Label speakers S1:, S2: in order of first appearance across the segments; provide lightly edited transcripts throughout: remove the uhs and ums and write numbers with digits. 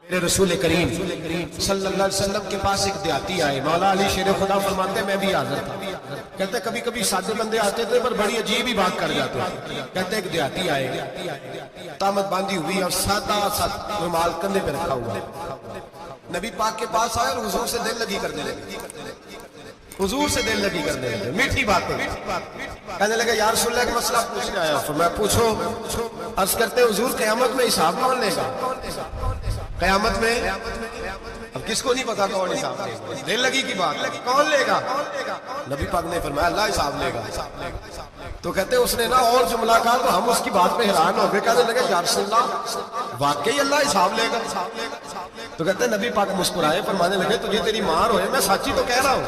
S1: میرے رسول کریم صلی اللہ علیہ وسلم کے پاس ایک دیہاتی آئے. مولا علی شیر خدا فرماتے ہیں میں بھی حاضر تھا. کہتے کبھی کبھی سادے بندے آتے تھے پر بڑی عجیب ہی بات کر جاتے تھے. کہتے ایک دیہاتی آئے, تامت باندھی ہوئی اور سادہ سادہ رومال کندھے پہ رکھا ہوا. نبی پاک کے پاس آئے اور حضور سے دل لگی کرنے لگے. حضور سے دل لگی کرنے لگے, میٹھی باتیں کہنے لگے یا رسول اللہ ایک مسئلہ پوچھنے آیا. فرمایا پوچھو. عرض کرتے حضور قیامت میں حساب کون لے گا؟ قیامت میں اب کس کو نہیں پتا کون حساب لے گا؟ دل لگی کی بات کون لے گا؟ نبی پاک نے فرمایا اللہ حساب لے گا. تو کہتے اس نے نا اور جملہ کہا تو ہم اس کی بات پہ حیران ہو گئے. کہنے لگے یا رسول اللہ واقعی اللہ حساب لے گا؟ تو کہتے ہیں نبی پاک مسکرائے فرمانے لگے تجھے تیری مار ہوئے میں سچی تو کہہ رہا ہوں,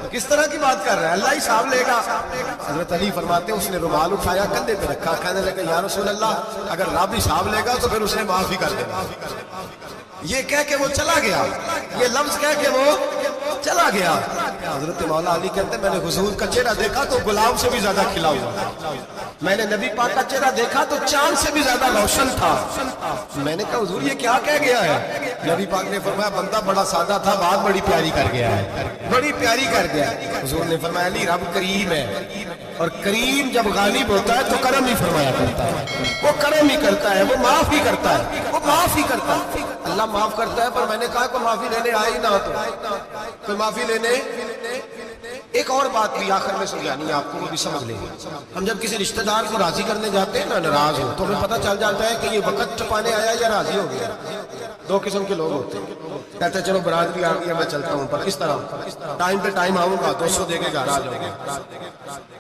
S1: تو کس طرح کی بات کر رہا ہے؟ اللہ حساب لے گا. حضرت علی فرماتے ہیں اس نے رومال اٹھایا کندھے پہ رکھا. کہنے لگے یا رسول اللہ اگر رب حساب لے گا تو پھر اس نے معاف ہی کر دینا. یہ کہہ کے وہ چلا گیا, یہ لفظ کہہ کے وہ چلا گیا. حضرت مولا علی کہتے ہیں میں نے حضور کا چہرہ دیکھا تو گلاب سے بھی زیادہ کھلا ہوا. میں نے نبی پاک کا چہرہ دیکھا تو چاند سے بھی زیادہ روشن تھا. میں نے کہا حضور یہ کیا کہہ گیا ہے؟ نبی پاک نے فرمایا بندہ بڑا سادہ تھا, بات بڑی پیاری کر گیا ہے, بڑی پیاری کر گیا. حضور نے فرمایا علی رب کریم ہے, اور کریم جب غالب ہوتا ہے تو کرم ہی فرمایا کرتا ہے. وہ کرم ہی کرتا ہے, وہ معاف ہی کرتا ہے, وہ معاف ہی کرتا ہے. اللہ معاف کرتا ہے. پر میں نے کہا کوئی معافی لینے آئی نہ تو کوئی معافی لینے. ایک اور بات بھی آخر میں سمجھانی ہے آپ کو, وہ بھی سمجھ لیں. ہم جب کسی رشتہ دار کو راضی کرنے جاتے ہیں نا ناراض ہو تو ہمیں پتہ چل جاتا ہے کہ یہ وقت ٹپانے آیا یا راضی ہو گیا. دو قسم کے لوگ ہوتے ہیں, کہتے ہیں چلو برادری آ گئی میں چلتا ہوں, پر اس طرح ٹائم پہ ٹائم آؤں گا 200 دے کے گھر آ جاؤں گا.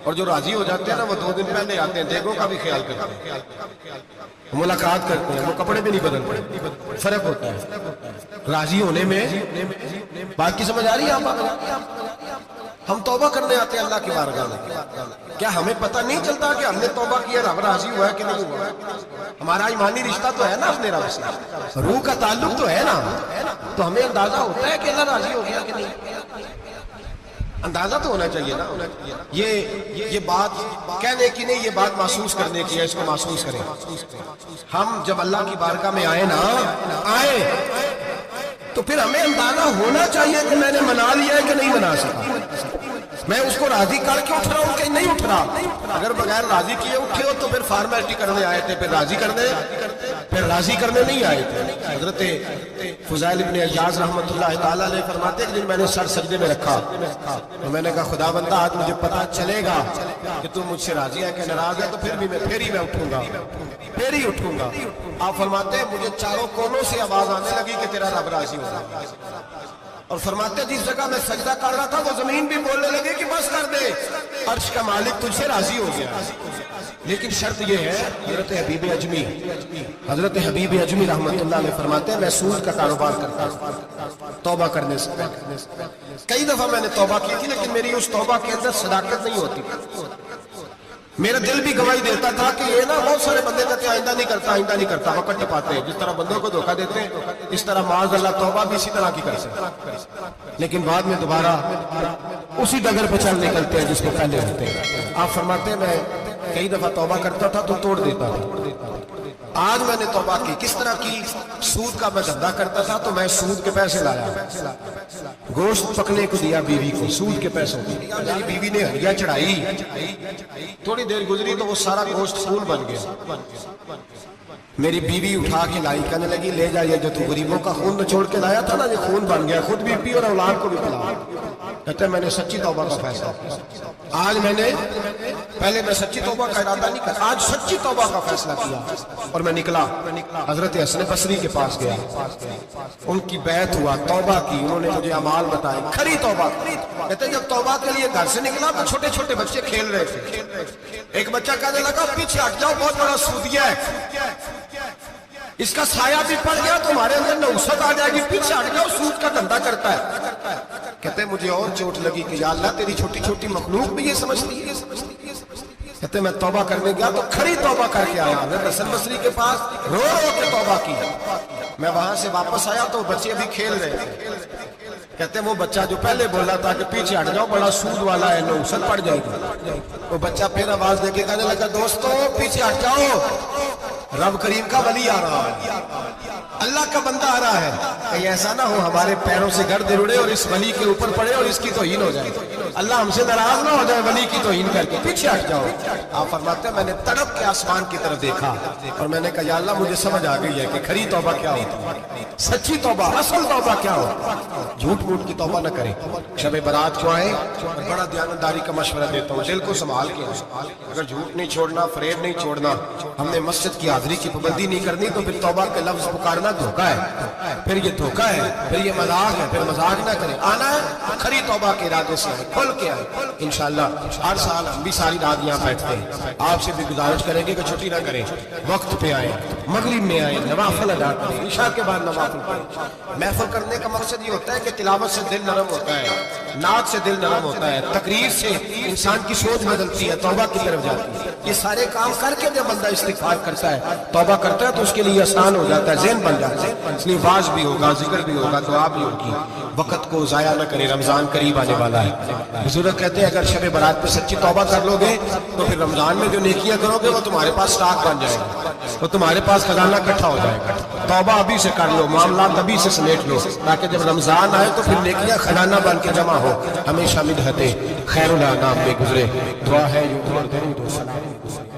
S1: اور جو راضی ہو جاتے ہیں نا وہ 2 دن پہلے آتے ہیں, دیگوں کا بھی خیال کرتے ہیں, ملاقات کرتے ہیں, وہ کپڑے بھی نہیں بدلتے. فرق ہوتا ہے راضی ہونے میں. بات کی سمجھ آ رہی ہے آپ؟ ہم توبہ کرنے آتے ہیں اللہ کی بارگاہ میں, کیا ہمیں پتہ نہیں چلتا کہ ہم نے توبہ کیا رب راضی ہوا ہے کہ نہیں ہوا؟ ہمارا ایمانی رشتہ تو ہے نا اپنے رب سے, روح کا تعلق تو ہے نا, تو ہمیں اندازہ ہوتا ہے کہ اللہ راضی ہو گیا کہ نہیں. اندازہ تو ہونا چاہیے نا. یہ بات کہنے کی نہیں, یہ بات محسوس کرنے کی ہے. اس کو محسوس کریں. ہم جب اللہ کی بارگاہ میں آئے تو پھر ہمیں اندازہ ہونا چاہیے کہ میں نے منا لیا ہے کہ نہیں منا سکا. میں اس کو راضی کر کے اٹھ رہا ہوں کہ نہیں اٹھ رہا. اگر بغیر راضی کیے اٹھے ہو تو پھر فارمیلٹی کرنے آئے تھے, پھر راضی کرنے نہیں آئے تھے. حضرت فضائل ابن عیاض رحمۃ اللہ تعالیٰ علیہ فرماتے ہیں کہ میں نے سر سجدے میں رکھا تو میں نے کہا خدا بندہ آج مجھے پتہ چلے گا کہ تم مجھ سے راضی ہے کہ ناراض ہے, تو پھر ہی میں اٹھوں گا. آپ فرماتے ہیں مجھے چاروں کونوں سے آواز آنے لگی کہ تیرا رب راضی ہوگا. اور فرماتے ہیں جس جگہ میں سجدہ کر رہا تھا وہ زمین بھی بولنے لگے کہ بس کر دے, عرش کا مالک تجھ سے راضی ہو گیا. لیکن شرط یہ ہے, حضرت حبیب اجمی رحمت اللہ علیہ فرماتے ہیں میں سود کا کاروبار کرتا ہوں توبہ کرنے سے. کئی دفعہ میں نے توبہ کی تھی لیکن میری اس توبہ کے اندر صداقت نہیں ہوتی. میرا دل بھی گواہی دیتا تھا کہ یہ نا بہت سارے بندے کہتے ہیں آئندہ نہیں کرتا وقت ٹپاتے ہیں. جس طرح بندوں کو دھوکہ دیتے ہیں اس طرح معاذ اللہ توبہ بھی اسی طرح کی کر سکتے, لیکن بعد میں دوبارہ اسی ڈگر پہ چل نکلتے ہیں جس کو پہلے ہوتے ہیں. آپ فرماتے ہیں میں کئی دفعہ توبہ کرتا تھا تو توڑ دیتا تھا. آج میں نے توبہ کی. کس طرح کی؟ سود کا میں دھندا کرتا تھا تو میں سود کے پیسے لایا, گوشت پکنے کو دیا بیوی کو سود کے پیسوں کو. میری بیوی نے ہریا چڑھائی, تھوڑی دیر گزری تو وہ سارا گوشت خون بن گیا. میری بیوی اٹھا کے لائی, کہنے لگی لے جائیے جو تو غریبوں کا خون نچوڑ کے لایا تھا نا یہ خون بن گیا, خود بھی پی اور اولاد کو بھی پلا. کہتے ہیں میں نے سچی توبہ کا فیصلہ کیا. آج پہلے میں سچی توبہ کا ارادہ نہیں کرتا, آج سچی توبہ کا فیصلہ کیا اور میں نکلا. حضرت حسن بصری کے پاس گیا, ان کی بیعت ہوا, توبہ کی, انہوں نے مجھے اعمال بتائے, کھری توبہ. کہتے ہیں جب توبہ کے لیے گھر سے نکلا تو چھوٹے چھوٹے بچے کھیل رہے تھے. ایک بچہ کہنے لگا پیچھے ہٹ جاؤ بہت بڑا سودیا ہے, اس کا سایہ بھی پڑ گیا تو ہمارے اندر نوست آ جائے گی, پیچھے ہٹ جاؤ سود کا دھندا کرتا ہے. کہتے ہیں مجھے اور چوٹ لگی کہ یا اللہ تیری چھوٹی چھوٹی مخلوق بھی یہ سمجھتی ہے. کہتے ہیں میں توبہ کرنے گیا تو کھری توبہ کر کے آیا. حضرت حسن بصری کے پاس رو کے توبہ کی. میں وہاں سے واپس آیا تو بچے ابھی کھیل رہے تھے. کہتے ہیں وہ بچہ جو پہلے بولا تھا کہ پیچھے ہٹ جاؤ بڑا سود والا ہے نوست پڑ جائے گی, وہ بچہ پھر آواز دے کے کہنے لگا دوستو پیچھے ہٹ جاؤ, رب کریم کا ولی آ رہا ہے, اللہ کا بندہ آ رہا ہے، کہیں ایسا نہ ہو ہمارے پیروں سے گرد اڑے اور اس ولی کے اوپر پڑے اور اس کی توہین ہو جائے، اللہ ہم سے ناراض نہ ہو جائے ولی کی توہین کر کے، پیچھے ہٹ جاؤ۔ آپ فرماتے ہیں میں نے تڑپ کے آسمان کی طرف دیکھا اور میں نے کہا یا اللہ مجھے سمجھ آ گئی ہے کہ کھری توبہ کیا ہوتی ہے، سچی توبہ، اصل توبہ کیا ہو، جھوٹ موٹ کی توبہ نہ کریں۔ شب برات کو آئے اور بڑا دیانتداری کا مشورہ دیتا ہوں، دل کو سنبھال کے، اگر جھوٹ نہیں چھوڑنا، فریب نہیں چھوڑنا، ہم نے مسجد کی حاضری کی پابندی نہیں کرنی تو پھر توبہ کے لفظ پکارنا دھوکہ ہے، پھر یہ دھوکہ ہے، پھر یہ مذاق ہے، پھر مذاق نہ کریں، آنا ہے کھری توبہ کے ارادے سے آئے، کھل کے آئے۔ انشاءاللہ ہر سال ہم بھی ساری رات یہاں بیٹھتے ہیں، آپ سے بھی گزارش کریں گے کہ چھٹی نہ کریں، وقت پہ آئیں، مغرب میں آئیں، نوافل ادا کریں، عشاء کے بعد نوافل پڑھیں۔ محفل کرنے کا مقصد یہ ہوتا ہے کہ تلاوت سے دل نرم ہوتا ہے، نعت سے دل نرم ہوتا ہے، تقریر سے انسان کی سوچ بدلتی ہے، توبہ کی طرف جاتی ہے۔ یہ سارے کام کر کے جب بندہ استغفار کرتا ہے، توبہ کرتا ہے تو اس کے لیے آسان ہو جاتا ہے، ذہن بن جاتا ہے، اس لیے واز بھی ہوگا، ذکر بھی ہوگا، دعا بھی ہوگی۔ وقت کو ضائع نہ کریں، رمضان قریب آنے والا ہے۔ بزرگ کہتے ہیں اگر شب برات پہ سچی توبہ کر لو گے تو پھر رمضان میں جو نیکیاں کرو گے وہ تمہارے پاس سٹاک بن جائے گا، وہ تمہارے پاس خزانہ اکٹھا ہو جائے گا۔ توبہ ابھی سے کر لو، معاملات ابھی سے سمیٹ لو، تاکہ جب رمضان آئے تو پھر نیکیاں خزانہ بن کے جمع ہو۔ ہمیشہ مدحت خیر الانام میں گزرے، دعا ہے یوں درود و سلام۔